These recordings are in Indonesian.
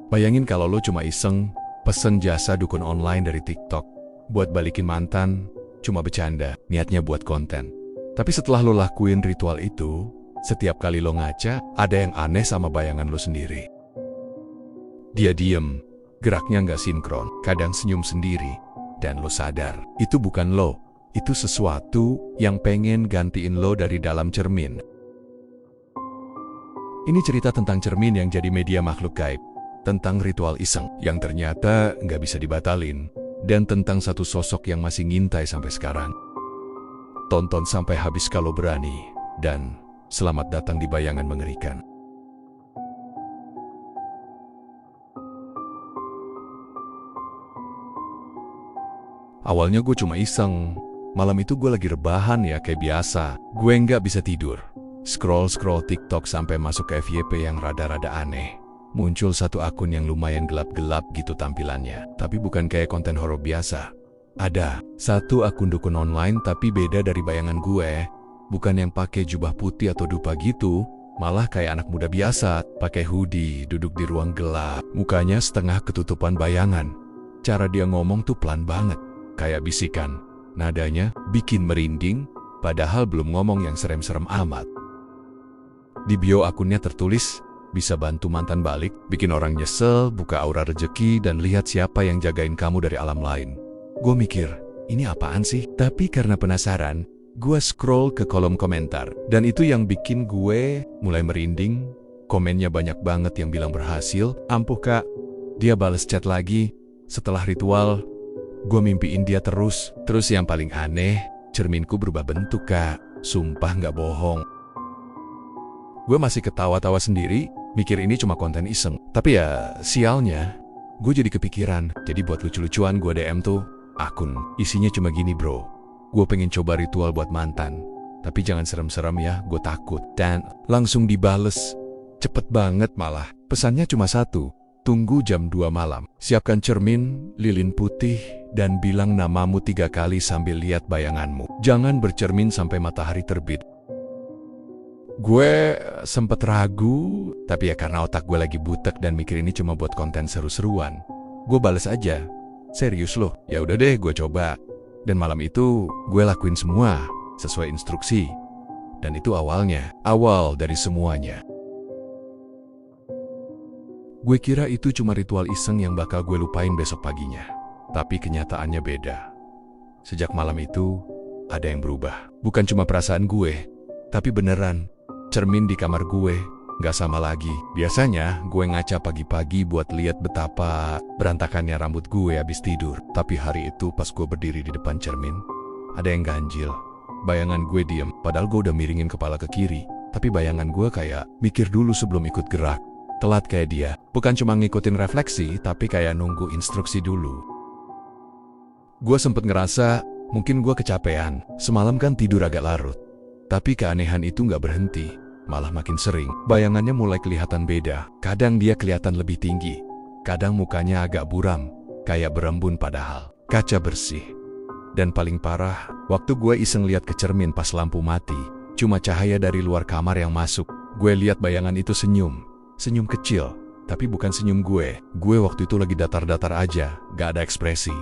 Bayangin kalau lo cuma iseng pesen jasa dukun online dari TikTok buat balikin mantan, cuma bercanda, niatnya buat konten. Tapi setelah lo lakuin ritual itu, setiap kali lo ngaca, ada yang aneh sama bayangan lo sendiri. Dia diem, geraknya nggak sinkron, kadang senyum sendiri, dan lo sadar, itu bukan lo, itu sesuatu yang pengen gantiin lo dari dalam cermin. Ini cerita tentang cermin yang jadi media makhluk gaib, tentang ritual iseng yang ternyata nggak bisa dibatalin, dan tentang satu sosok yang masih ngintai sampai sekarang. Tonton sampai habis kalau berani, dan selamat datang di bayangan mengerikan. Awalnya gue cuma iseng. Malam itu gue lagi rebahan ya kayak biasa. Gue nggak bisa tidur. Scroll TikTok sampai masuk ke FYP yang rada-rada aneh. Muncul satu akun yang lumayan gelap-gelap gitu tampilannya. Tapi bukan kayak konten horor biasa. Ada satu akun dukun online tapi beda dari bayangan gue. Bukan yang pakai jubah putih atau dupa gitu. Malah kayak anak muda biasa. Pakai hoodie, duduk di ruang gelap. Mukanya setengah ketutupan bayangan. Cara dia ngomong tuh pelan banget. Kayak bisikan. Nadanya bikin merinding, padahal belum ngomong yang serem-serem amat. Di bio akunnya tertulis, bisa bantu mantan balik, bikin orang nyesel, buka aura rejeki, dan lihat siapa yang jagain kamu dari alam lain. Gue mikir, ini apaan sih? Tapi karena penasaran, gue scroll ke kolom komentar. Dan itu yang bikin gue mulai merinding. Komennya banyak banget yang bilang berhasil. Ampuh kak, dia bales chat lagi. Setelah ritual, gue mimpiin dia terus. Terus yang paling aneh, cerminku berubah bentuk kak. Sumpah nggak bohong. Gue masih ketawa-tawa sendiri, mikir ini cuma konten iseng. Tapi ya sialnya, gue jadi kepikiran. Jadi buat lucu-lucuan gue DM tuh akun. Isinya cuma gini bro. Gue pengen coba ritual buat mantan. Tapi jangan serem-serem ya, gue takut. Dan langsung dibales. Cepet banget malah. Pesannya cuma satu. Tunggu jam 2 malam. Siapkan cermin, lilin putih, dan bilang namamu 3 kali sambil lihat bayanganmu. Jangan bercermin sampai matahari terbit. Gue sempet ragu, tapi ya karena otak gue lagi butek dan mikir ini cuma buat konten seru-seruan. Gue bales aja. Serius loh, ya udah deh gue coba. Dan malam itu gue lakuin semua sesuai instruksi. Dan itu awalnya, awal dari semuanya. Gue kira itu cuma ritual iseng yang bakal gue lupain besok paginya. Tapi kenyataannya beda. Sejak malam itu, ada yang berubah. Bukan cuma perasaan gue, tapi beneran. Cermin di kamar gue gak sama lagi. Biasanya gue ngaca pagi-pagi buat lihat betapa berantakannya rambut gue habis tidur. Tapi hari itu pas gue berdiri di depan cermin, ada yang ganjil. Bayangan gue diem, padahal gue udah miringin kepala ke kiri. Tapi bayangan gue kayak mikir dulu sebelum ikut gerak. Telat kayak dia, bukan cuma ngikutin refleksi, tapi kayak nunggu instruksi dulu. Gue sempet ngerasa, mungkin gue kecapean, semalam kan tidur agak larut. Tapi keanehan itu gak berhenti, malah makin sering. Bayangannya mulai kelihatan beda, kadang dia kelihatan lebih tinggi, kadang mukanya agak buram, kayak berembun padahal kaca bersih. Dan paling parah, waktu gue iseng lihat ke cermin pas lampu mati, cuma cahaya dari luar kamar yang masuk. Gue lihat bayangan itu senyum. Senyum kecil, tapi bukan senyum gue. Gue waktu itu lagi datar-datar aja, gak ada ekspresi.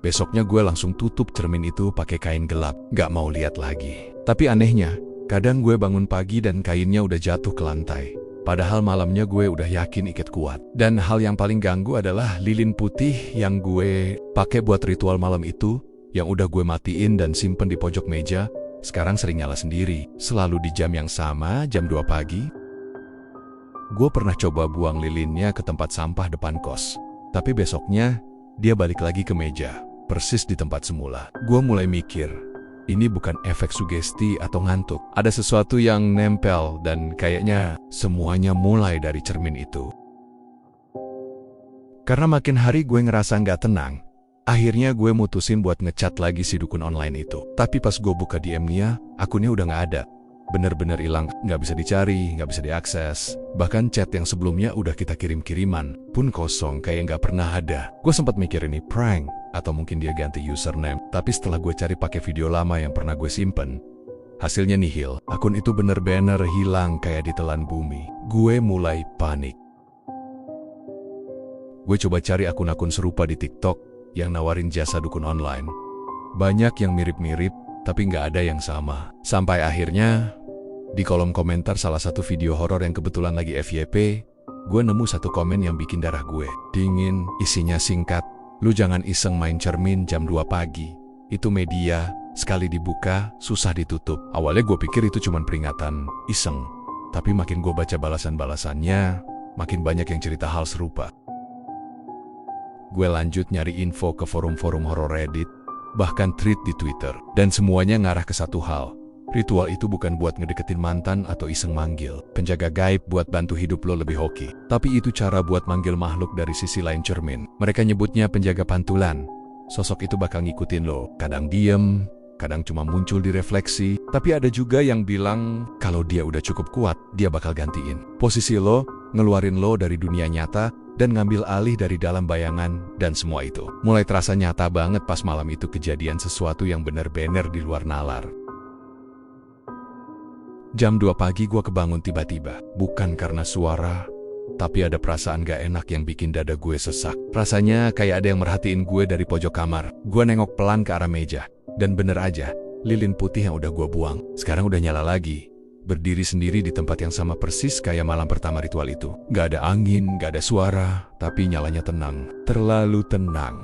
Besoknya gue langsung tutup cermin itu pakai kain gelap, gak mau lihat lagi. Tapi anehnya, kadang gue bangun pagi dan kainnya udah jatuh ke lantai. Padahal malamnya gue udah yakin ikat kuat. Dan hal yang paling ganggu adalah lilin putih yang gue pakai buat ritual malam itu, yang udah gue matiin dan simpen di pojok meja, sekarang sering nyala sendiri, selalu di jam yang sama, jam 2 pagi. Gue pernah coba buang lilinnya ke tempat sampah depan kos. Tapi besoknya, dia balik lagi ke meja, persis di tempat semula. Gue mulai mikir, ini bukan efek sugesti atau ngantuk. Ada sesuatu yang nempel dan kayaknya semuanya mulai dari cermin itu. Karena makin hari gue ngerasa nggak tenang, akhirnya gue mutusin buat ngechat lagi si dukun online itu. Tapi pas gue buka DM-nya, akunnya udah nggak ada. Bener-bener hilang, nggak bisa dicari, nggak bisa diakses. Bahkan chat yang sebelumnya udah kita kirim-kiriman pun kosong, kayak nggak pernah ada. Gue sempat mikir ini prank, atau mungkin dia ganti username. Tapi setelah gue cari pakai video lama yang pernah gue simpen, hasilnya nihil. Akun itu bener-bener hilang kayak ditelan bumi. Gue mulai panik. Gue coba cari akun-akun serupa di TikTok yang nawarin jasa dukun online. Banyak yang mirip-mirip, tapi nggak ada yang sama. Sampai akhirnya, di kolom komentar salah satu video horor yang kebetulan lagi FYP, gue nemu satu komen yang bikin darah gue dingin. Isinya singkat, "Lu jangan iseng main cermin jam 2 pagi. Itu media, sekali dibuka, susah ditutup." Awalnya gue pikir itu cuma peringatan iseng. Tapi makin gue baca balasan-balasannya, makin banyak yang cerita hal serupa. Gue lanjut nyari info ke forum-forum horor Reddit, bahkan tweet di Twitter. Dan semuanya ngarah ke satu hal. Ritual itu bukan buat ngedeketin mantan atau iseng manggil penjaga gaib buat bantu hidup lo lebih hoki. Tapi itu cara buat manggil makhluk dari sisi lain cermin. Mereka nyebutnya penjaga pantulan. Sosok itu bakal ngikutin lo. Kadang diem, kadang cuma muncul di refleksi. Tapi ada juga yang bilang kalau dia udah cukup kuat, dia bakal gantiin posisi lo, ngeluarin lo dari dunia nyata, dan ngambil alih dari dalam bayangan. Dan semua itu mulai terasa nyata banget pas malam itu kejadian sesuatu yang bener-bener di luar nalar. Jam 2 pagi gue kebangun tiba-tiba. Bukan karena suara, tapi ada perasaan gak enak yang bikin dada gue sesak. Rasanya kayak ada yang merhatiin gue dari pojok kamar. Gue nengok pelan ke arah meja. Dan bener aja, lilin putih yang udah gue buang sekarang udah nyala lagi. Berdiri sendiri di tempat yang sama persis kayak malam pertama ritual itu. Gak ada angin, gak ada suara, tapi nyalanya tenang. Terlalu tenang.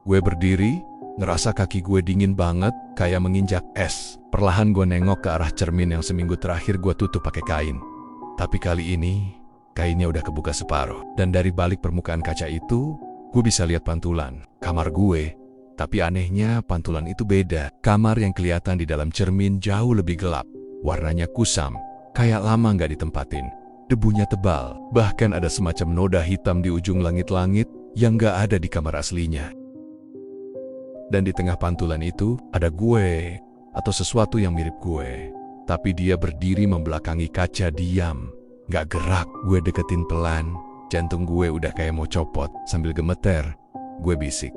Gue berdiri, ngerasa kaki gue dingin banget, kayak menginjak es. Perlahan gue nengok ke arah cermin yang seminggu terakhir gue tutup pakai kain. Tapi kali ini, kainnya udah kebuka separuh. Dan dari balik permukaan kaca itu, gue bisa lihat pantulan kamar gue. Tapi anehnya pantulan itu beda. Kamar yang kelihatan di dalam cermin jauh lebih gelap. Warnanya kusam, kayak lama nggak ditempatin. Debunya tebal, bahkan ada semacam noda hitam di ujung langit-langit yang nggak ada di kamar aslinya. Dan di tengah pantulan itu, ada gue, atau sesuatu yang mirip gue. Tapi dia berdiri membelakangi kaca diam, nggak gerak. Gue deketin pelan, jantung gue udah kayak mau copot. Sambil gemeter, gue bisik,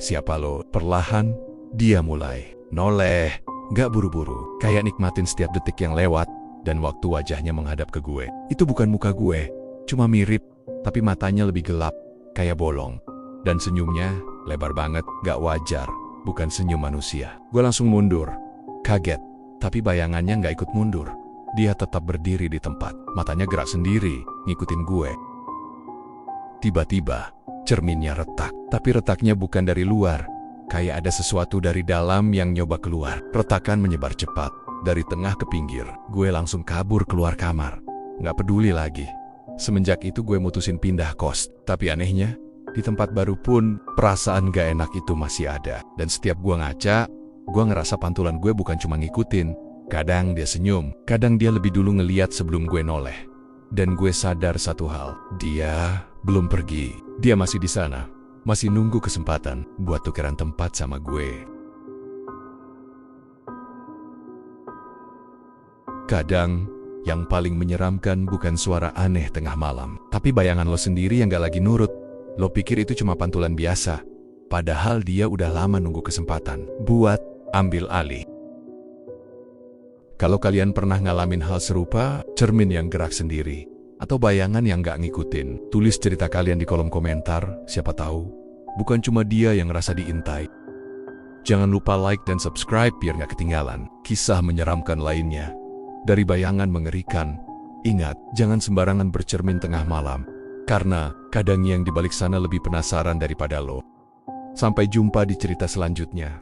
"Siapa lo?" Perlahan, dia mulai noleh, gak buru-buru, kayak nikmatin setiap detik yang lewat. Dan waktu wajahnya menghadap ke gue, itu bukan muka gue, cuma mirip, tapi matanya lebih gelap, kayak bolong. Dan senyumnya lebar banget, gak wajar, bukan senyum manusia. Gue langsung mundur, kaget, tapi bayangannya gak ikut mundur. Dia tetap berdiri di tempat, matanya gerak sendiri, ngikutin gue. Tiba-tiba, cerminnya retak, tapi retaknya bukan dari luar. Kayak ada sesuatu dari dalam yang nyoba keluar. Retakan menyebar cepat, dari tengah ke pinggir. Gue langsung kabur keluar kamar. Nggak peduli lagi. Semenjak itu gue mutusin pindah kos. Tapi anehnya, di tempat baru pun, perasaan gak enak itu masih ada. Dan setiap gue ngaca, gue ngerasa pantulan gue bukan cuma ngikutin. Kadang dia senyum, kadang dia lebih dulu ngeliat sebelum gue noleh. Dan gue sadar satu hal, dia belum pergi. Dia masih di sana, masih nunggu kesempatan buat tukeran tempat sama gue. Kadang, yang paling menyeramkan bukan suara aneh tengah malam, tapi bayangan lo sendiri yang gak lagi nurut. Lo pikir itu cuma pantulan biasa, padahal dia udah lama nunggu kesempatan buat ambil alih. Kalau kalian pernah ngalamin hal serupa, cermin yang gerak sendiri, atau bayangan yang gak ngikutin, tulis cerita kalian di kolom komentar. Siapa tahu, bukan cuma dia yang ngerasa diintai. Jangan lupa like dan subscribe biar gak ketinggalan kisah menyeramkan lainnya. Dari bayangan mengerikan, ingat, jangan sembarangan bercermin tengah malam. Karena kadang yang di balik sana lebih penasaran daripada lo. Sampai jumpa di cerita selanjutnya.